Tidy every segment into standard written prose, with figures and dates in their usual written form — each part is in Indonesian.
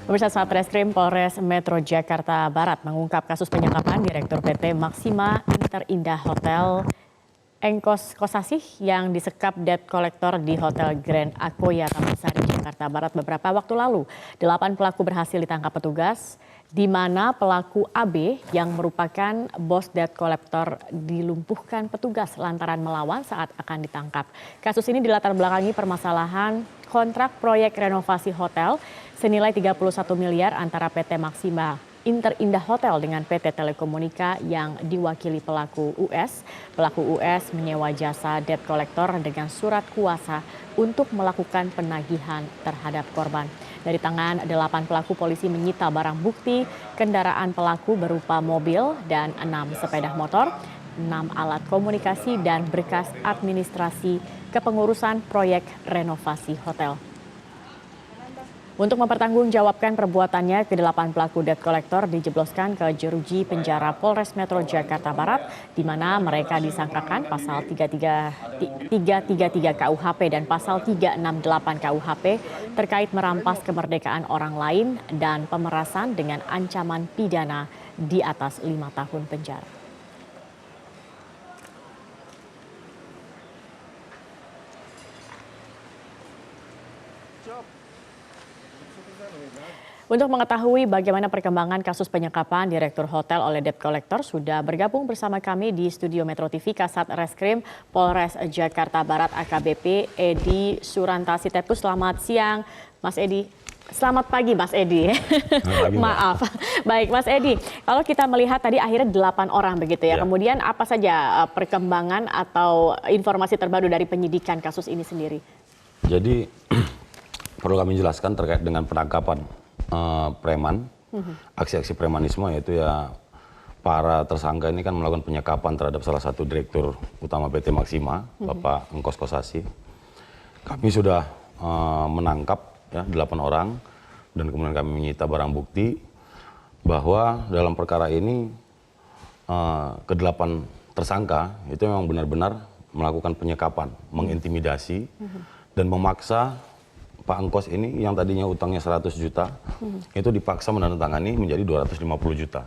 Pemirsa, Satreskrim Polres Metro Jakarta Barat mengungkap kasus penyekapan Direktur PT Maxima Interindah Hotel Engkos Kosasih yang disekap debt collector di Hotel Grand Akoya Taman Sari, Jakarta Barat beberapa waktu lalu. 8 pelaku berhasil ditangkap petugas, di mana pelaku AB yang merupakan bos debt collector dilumpuhkan petugas lantaran melawan saat akan ditangkap. Kasus ini dilatar belakangi permasalahan kontrak proyek renovasi hotel senilai 31 miliar antara PT Maxima Interindah Hotel dengan PT Telekomunika yang diwakili pelaku US. Pelaku US menyewa jasa debt collector dengan surat kuasa untuk melakukan penagihan terhadap korban. Dari tangan 8 pelaku, polisi menyita barang bukti kendaraan pelaku berupa mobil dan 6 sepeda motor, 6 alat komunikasi dan berkas administrasi kepengurusan proyek renovasi hotel. Untuk mempertanggungjawabkan perbuatannya, ke-8 pelaku debt collector dijebloskan ke jeruji penjara Polres Metro Jakarta Barat, di mana mereka disangkakan pasal 333 KUHP dan pasal 368 KUHP terkait merampas kemerdekaan orang lain dan pemerasan dengan ancaman pidana di atas 5 tahun penjara. Untuk mengetahui bagaimana perkembangan kasus penyekapan Direktur Hotel oleh debt collector, sudah bergabung bersama kami di studio Metro TV Kasat Reskrim Polres Jakarta Barat AKBP Edi Surantasitepu. Selamat siang, Mas Edi. Selamat pagi, Mas Edi. Maaf. Baik, Mas Edi. Kalau kita melihat tadi akhirnya 8 orang begitu ya. Kemudian apa saja perkembangan atau informasi terbaru dari penyidikan kasus ini sendiri? Jadi perlu kami jelaskan terkait dengan penangkapan preman, aksi-aksi premanisme, yaitu ya para tersangka ini kan melakukan penyekapan terhadap salah satu direktur utama PT Maxima, Bapak Engkos Kosasih. Kami sudah menangkap ya 8 orang dan kemudian kami menyita barang bukti bahwa dalam perkara ini ke-8 tersangka itu memang benar-benar melakukan penyekapan, mengintimidasi dan memaksa Pak Engkos ini yang tadinya utangnya 100 juta, itu dipaksa menandatangani menjadi 250 juta.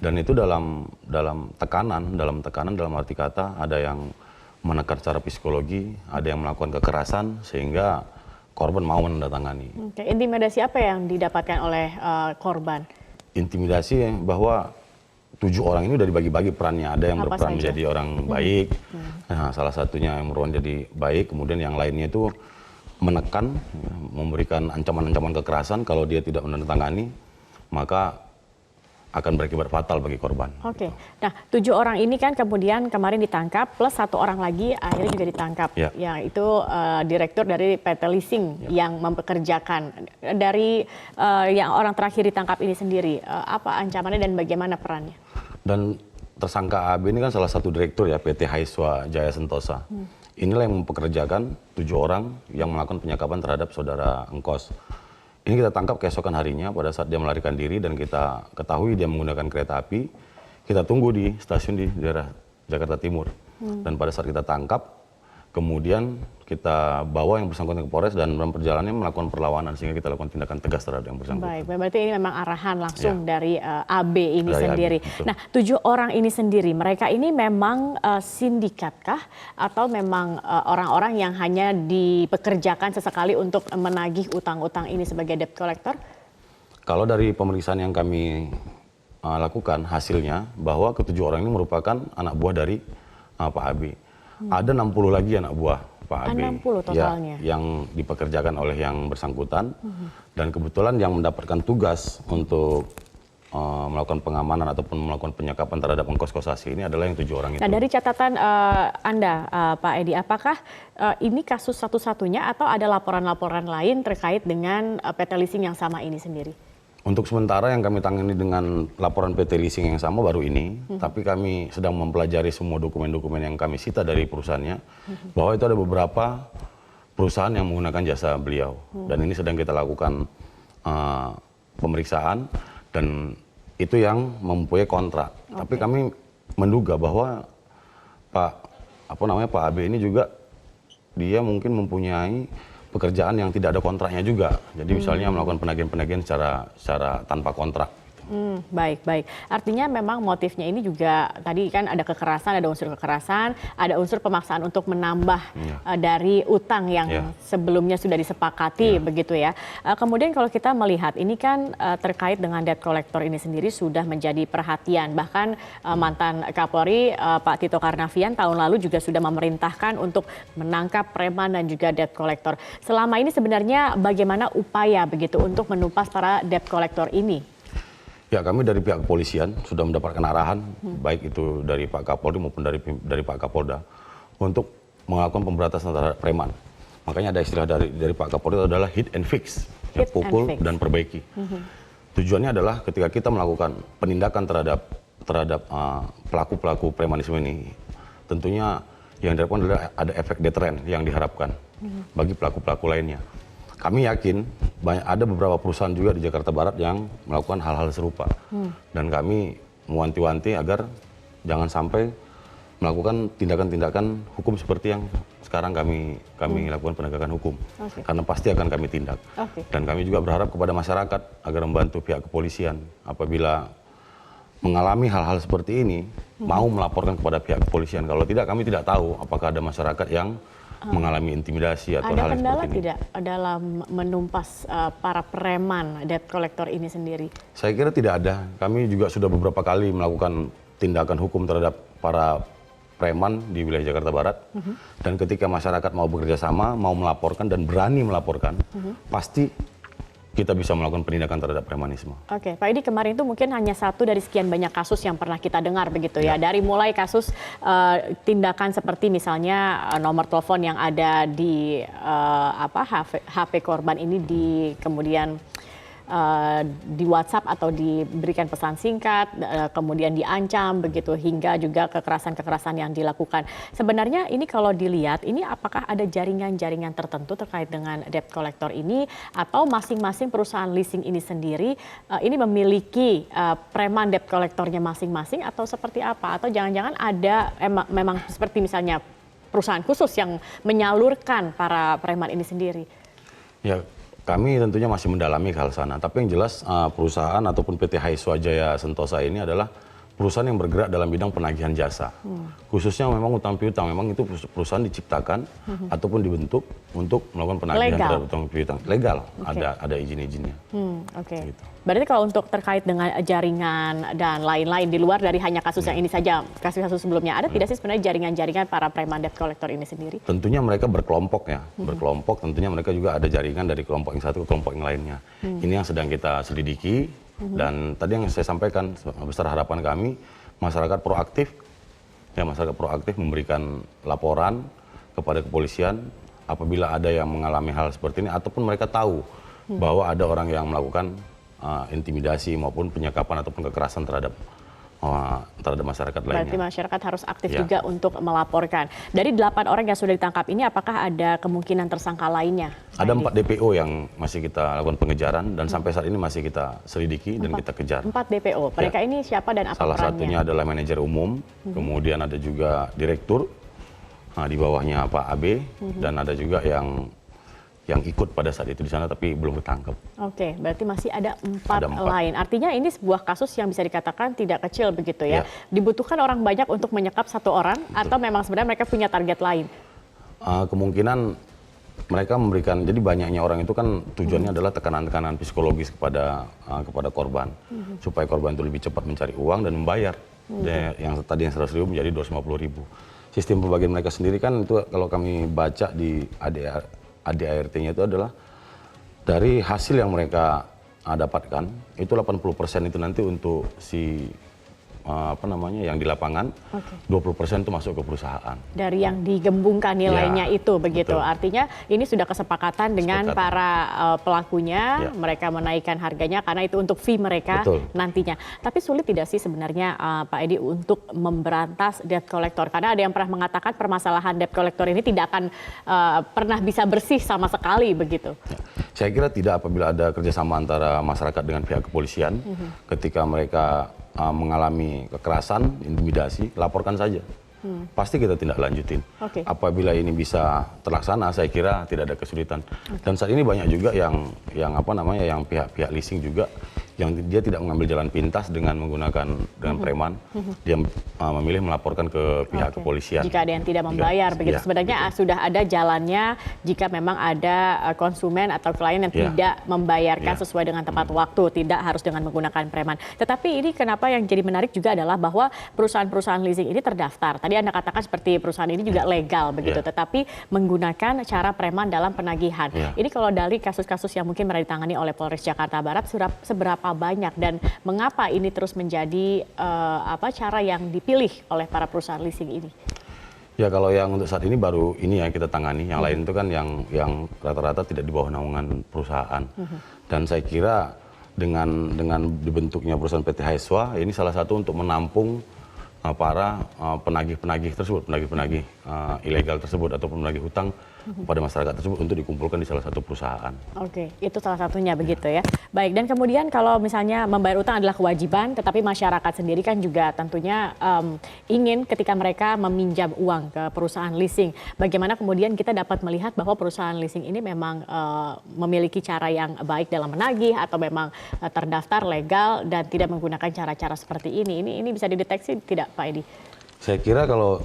Dan itu dalam tekanan dalam arti kata ada yang menekan secara psikologi, ada yang melakukan kekerasan sehingga korban mau menandatangani. Intimidasi apa yang didapatkan oleh korban? Intimidasi bahwa 7 orang ini udah dibagi-bagi perannya, ada yang berperan menjadi orang baik, nah, salah satunya yang berperan jadi baik, kemudian yang lainnya itu menekan, memberikan ancaman-ancaman kekerasan kalau dia tidak menandatangani, maka akan berakibat fatal bagi korban. Oke, nah 7 orang ini kan kemudian kemarin ditangkap, plus 1 orang lagi akhirnya juga ditangkap, yaitu direktur dari PT Leasing yang mempekerjakan. Dari yang orang terakhir ditangkap ini sendiri, apa ancamannya dan bagaimana perannya? Dan tersangka AB ini kan salah satu direktur ya PT Haiswa Jaya Sentosa. Inilah yang mempekerjakan 7 orang yang melakukan penyekapan terhadap saudara Engkos. Ini kita tangkap keesokan harinya pada saat dia melarikan diri dan kita ketahui dia menggunakan kereta api. Kita tunggu di stasiun di daerah Jakarta Timur. Dan pada saat kita tangkap, kemudian kita bawa yang bersangkutan ke Polres dan dalam perjalanannya melakukan perlawanan sehingga kita lakukan tindakan tegas terhadap yang bersangkutan. Baik, berarti ini memang arahan langsung dari AB ini sendiri. Nah, 7 orang ini sendiri, mereka ini memang sindikatkah atau memang orang-orang yang hanya dipekerjakan sesekali untuk menagih utang-utang ini sebagai debt collector? Kalau dari pemeriksaan yang kami lakukan, hasilnya bahwa ke-7 orang ini merupakan anak buah dari Pak AB. Ada 60 lagi anak buah Pak AB 60 totalnya. Yang dipekerjakan oleh yang bersangkutan, dan kebetulan yang mendapatkan tugas untuk melakukan pengamanan ataupun melakukan penyekapan terhadap Engkos Kosasih ini adalah yang 7 orang itu. Nah, dari catatan Anda, Pak Edi, apakah ini kasus satu-satunya atau ada laporan-laporan lain terkait dengan PT Leasing yang sama ini sendiri? Untuk sementara yang kami tangani dengan laporan PT Leasing yang sama baru ini, tapi kami sedang mempelajari semua dokumen-dokumen yang kami sita dari perusahaannya, bahwa itu ada beberapa perusahaan yang menggunakan jasa beliau. Dan ini sedang kita lakukan pemeriksaan, dan itu yang mempunyai kontrak. Tapi kami menduga bahwa Pak AB ini juga dia mungkin mempunyai pekerjaan yang tidak ada kontraknya juga. Jadi misalnya melakukan penagihan-penagihan secara tanpa kontrak. Baik, baik. Artinya memang motifnya ini juga tadi kan ada kekerasan, ada unsur kekerasan, ada unsur pemaksaan untuk menambah dari utang yang sebelumnya sudah disepakati, begitu ya. Kemudian kalau kita melihat ini kan terkait dengan debt collector ini sendiri sudah menjadi perhatian. Bahkan mantan Kapolri Pak Tito Karnavian tahun lalu juga sudah memerintahkan untuk menangkap preman dan juga debt collector. Selama ini sebenarnya bagaimana upaya begitu untuk menumpas para debt collector ini? Ya, kami dari pihak kepolisian sudah mendapatkan arahan, baik itu dari Pak Kapolri maupun dari Pak Kapolda, untuk melakukan pemberantasan terhadap preman. Makanya ada istilah dari Pak Kapolri itu adalah hit and fix, ya, pukul dan perbaiki. Tujuannya adalah ketika kita melakukan penindakan terhadap pelaku-pelaku premanisme ini, tentunya yang diharapkan adalah ada efek deteren yang diharapkan bagi pelaku-pelaku lainnya. Kami yakin ada beberapa perusahaan juga di Jakarta Barat yang melakukan hal-hal serupa. Dan kami mewanti-wanti agar jangan sampai melakukan tindakan-tindakan hukum seperti yang sekarang kami lakukan penegakan hukum. Karena pasti akan kami tindak. Dan kami juga berharap kepada masyarakat agar membantu pihak kepolisian apabila mengalami hal-hal seperti ini, mau melaporkan kepada pihak kepolisian. Kalau tidak, kami tidak tahu apakah ada masyarakat yang mengalami intimidasi atau hal seperti ini. Ada kendala tidak dalam menumpas para preman debt collector ini sendiri? Saya kira tidak ada. Kami juga sudah beberapa kali melakukan tindakan hukum terhadap para preman di wilayah Jakarta Barat. Dan ketika masyarakat mau bekerja sama, mau melaporkan dan berani melaporkan, pasti kita bisa melakukan penindakan terhadap premanisme. Oke, Pak Edi, kemarin itu mungkin hanya satu dari sekian banyak kasus yang pernah kita dengar begitu ya. Dari mulai kasus tindakan seperti misalnya nomor telepon yang ada di HP korban ini kemudian di WhatsApp atau diberikan pesan singkat, kemudian diancam begitu, hingga juga kekerasan-kekerasan yang dilakukan. Sebenarnya ini kalau dilihat, ini apakah ada jaringan-jaringan tertentu terkait dengan debt collector ini, atau masing-masing perusahaan leasing ini sendiri ini memiliki preman debt collectornya masing-masing, atau seperti apa? Atau jangan-jangan ada memang seperti misalnya perusahaan khusus yang menyalurkan para preman ini sendiri? Ya, kami tentunya masih mendalami hal sana, tapi yang jelas perusahaan ataupun PT Haiswajaya Sentosa ini adalah perusahaan yang bergerak dalam bidang penagihan jasa. Khususnya memang utang piutang, memang itu perusahaan diciptakan ataupun dibentuk untuk melakukan penagihan terhadap utang piutang. Legal, ada izin-izinnya. Gitu. Berarti kalau untuk terkait dengan jaringan dan lain-lain di luar dari hanya kasus yang ini saja, kasus-kasus sebelumnya, ada tidak sih sebenarnya jaringan-jaringan para preman debt collector ini sendiri? Tentunya mereka berkelompok ya, berkelompok. Tentunya mereka juga ada jaringan dari kelompok yang satu ke kelompok yang lainnya. Ini yang sedang kita selidiki. Dan tadi yang saya sampaikan, besar harapan kami masyarakat proaktif, memberikan laporan kepada kepolisian apabila ada yang mengalami hal seperti ini, ataupun mereka tahu bahwa ada orang yang melakukan intimidasi maupun penyekapan ataupun kekerasan terhadap masyarakat lainnya. Berarti masyarakat harus aktif juga untuk melaporkan. Dari 8 orang yang sudah ditangkap ini, apakah ada kemungkinan tersangka lainnya? Ada 4 DPO yang masih kita lakukan pengejaran dan sampai saat ini masih kita selidiki dan kita kejar. 4 DPO. Mereka ini siapa dan apa Salah perannya? satunya adalah manajer umum, kemudian ada juga direktur, di bawahnya Pak AB, dan ada juga yang ikut pada saat itu di sana tapi belum ketangkep. Oke, berarti masih ada 4 lain. Artinya ini sebuah kasus yang bisa dikatakan tidak kecil begitu ya. Dibutuhkan orang banyak untuk menyekap satu orang, atau memang sebenarnya mereka punya target lain? Kemungkinan mereka memberikan, jadi banyaknya orang itu kan tujuannya adalah tekanan-tekanan psikologis kepada korban, supaya korban itu lebih cepat mencari uang dan membayar. Yang tadi yang 100.000 menjadi 250.000. Sistem pembagian mereka sendiri kan itu kalau kami baca di ADART-nya itu adalah dari hasil yang mereka dapatkan, itu 80% itu nanti untuk yang di lapangan, 20% itu masuk ke perusahaan. Dari yang digembungkan nilainya itu begitu. Betul. Artinya ini sudah kesepakatan dengan para pelakunya, mereka menaikkan harganya karena itu untuk fee mereka nantinya. Tapi sulit tidak sih sebenarnya Pak Edi untuk memberantas debt collector? Karena ada yang pernah mengatakan permasalahan debt collector ini tidak akan pernah bisa bersih sama sekali begitu. Saya kira tidak, apabila ada kerjasama antara masyarakat dengan pihak kepolisian, ketika mereka mengalami kekerasan, intimidasi, laporkan saja. pasti kita tindak lanjutin. Oke. Apabila ini bisa terlaksana, saya kira tidak ada kesulitan. Dan saat ini banyak juga yang pihak-pihak leasing juga yang dia tidak mengambil jalan pintas dengan menggunakan preman, dia memilih melaporkan ke pihak kepolisian. Jika ada yang tidak membayar, begitu. Ya, Sebenarnya sudah ada jalannya jika memang ada konsumen atau klien yang tidak membayarkan sesuai dengan tepat waktu, tidak harus dengan menggunakan preman. Tetapi ini kenapa yang jadi menarik juga adalah bahwa perusahaan-perusahaan leasing ini terdaftar. Tadi Anda katakan seperti perusahaan ini juga legal begitu, tetapi menggunakan cara preman dalam penagihan. Ini kalau dari kasus-kasus yang mungkin pernah ditangani oleh Polres Jakarta Barat, seberapa banyak dan mengapa ini terus menjadi cara yang dipilih oleh para perusahaan leasing ini? Ya kalau yang untuk saat ini baru ini ya kita tangani, yang lain itu kan yang rata-rata tidak di bawah naungan perusahaan. Dan saya kira dengan dibentuknya perusahaan PT Haiswa ini salah satu untuk menampung para penagih-penagih tersebut, penagih-penagih ilegal tersebut atau penagih hutang pada masyarakat tersebut untuk dikumpulkan di salah satu perusahaan. Oke, itu salah satunya begitu ya. Baik, dan kemudian kalau misalnya membayar utang adalah kewajiban, tetapi masyarakat sendiri kan juga tentunya ingin ketika mereka meminjam uang ke perusahaan leasing, bagaimana kemudian kita dapat melihat bahwa perusahaan leasing ini memang memiliki cara yang baik dalam menagih atau memang terdaftar legal dan tidak menggunakan cara-cara seperti ini. Ini bisa dideteksi tidak, Pak Edi? Saya kira kalau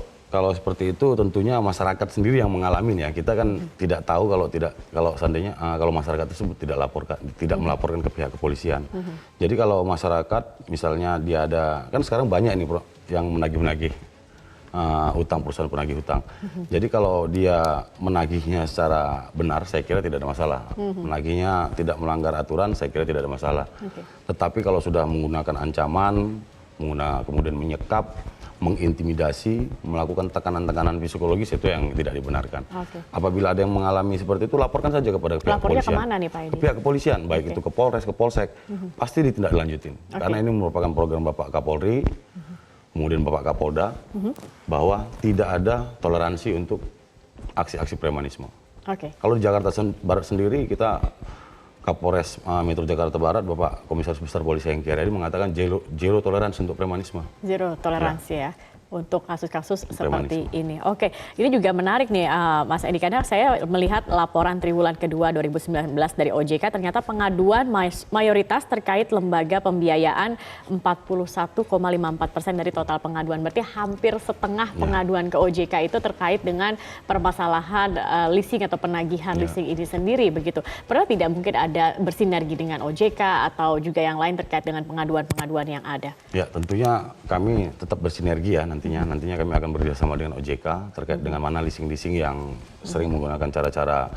seperti itu tentunya masyarakat sendiri yang mengalami ya. Kita kan tidak tahu kalau seandainya kalau masyarakat tersebut tidak melaporkan ke pihak kepolisian. Jadi kalau masyarakat misalnya dia ada, kan sekarang banyak ini yang menagih-menagih utang, perusahaan penagih utang. Jadi kalau dia menagihnya secara benar, saya kira tidak ada masalah. Menagihnya tidak melanggar aturan, saya kira tidak ada masalah. Tetapi kalau sudah menggunakan ancaman, kemudian menyekap, mengintimidasi, melakukan tekanan-tekanan psikologis, itu yang tidak dibenarkan. Apabila ada yang mengalami seperti itu, laporkan saja kepada pihak kepolisian. Lapornya kemana nih Pak Edi? Ke pihak kepolisian, baik itu ke Polres, ke Polsek, pasti ditindaklanjutin. Karena ini merupakan program Bapak Kapolri, kemudian Bapak Kapolda, bahwa tidak ada toleransi untuk aksi-aksi premanisme. Kalau di Jakarta Barat sendiri, kita Kapolres Metro Jakarta Barat, Bapak Komisaris Besar Polisi Hengki Haryadi mengatakan zero toleransi untuk premanisme. Zero toleransi ya untuk kasus-kasus seperti ini. Oke, ini juga menarik nih Mas Edi, karena saya melihat laporan triwulan kedua 2019 dari OJK, ternyata pengaduan mayoritas terkait lembaga pembiayaan 41,54% dari total pengaduan. Berarti hampir setengah pengaduan ke OJK itu terkait dengan permasalahan leasing atau penagihan leasing ini sendiri begitu. Padahal tidak mungkin ada bersinergi dengan OJK atau juga yang lain terkait dengan pengaduan-pengaduan yang ada. Ya, tentunya kami tetap bersinergi ya. Nantinya kami akan bekerjasama dengan OJK terkait dengan mana leasing-leasing yang sering menggunakan cara-cara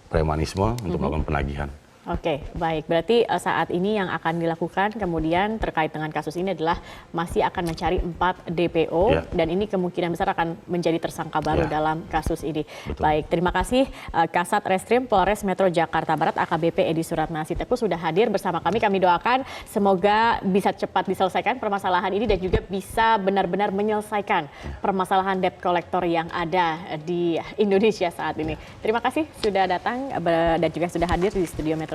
premanisme untuk melakukan penagihan. Oke, baik. Berarti saat ini yang akan dilakukan kemudian terkait dengan kasus ini adalah masih akan mencari 4 DPO dan ini kemungkinan besar akan menjadi tersangka baru dalam kasus ini. Betul. Baik, terima kasih Kasat Reskrim Polres Metro Jakarta Barat AKBP Edi Suratnasitepu sudah hadir bersama kami. Kami doakan semoga bisa cepat diselesaikan permasalahan ini dan juga bisa benar-benar menyelesaikan permasalahan debt collector yang ada di Indonesia saat ini. Terima kasih sudah datang dan juga sudah hadir di studio Metro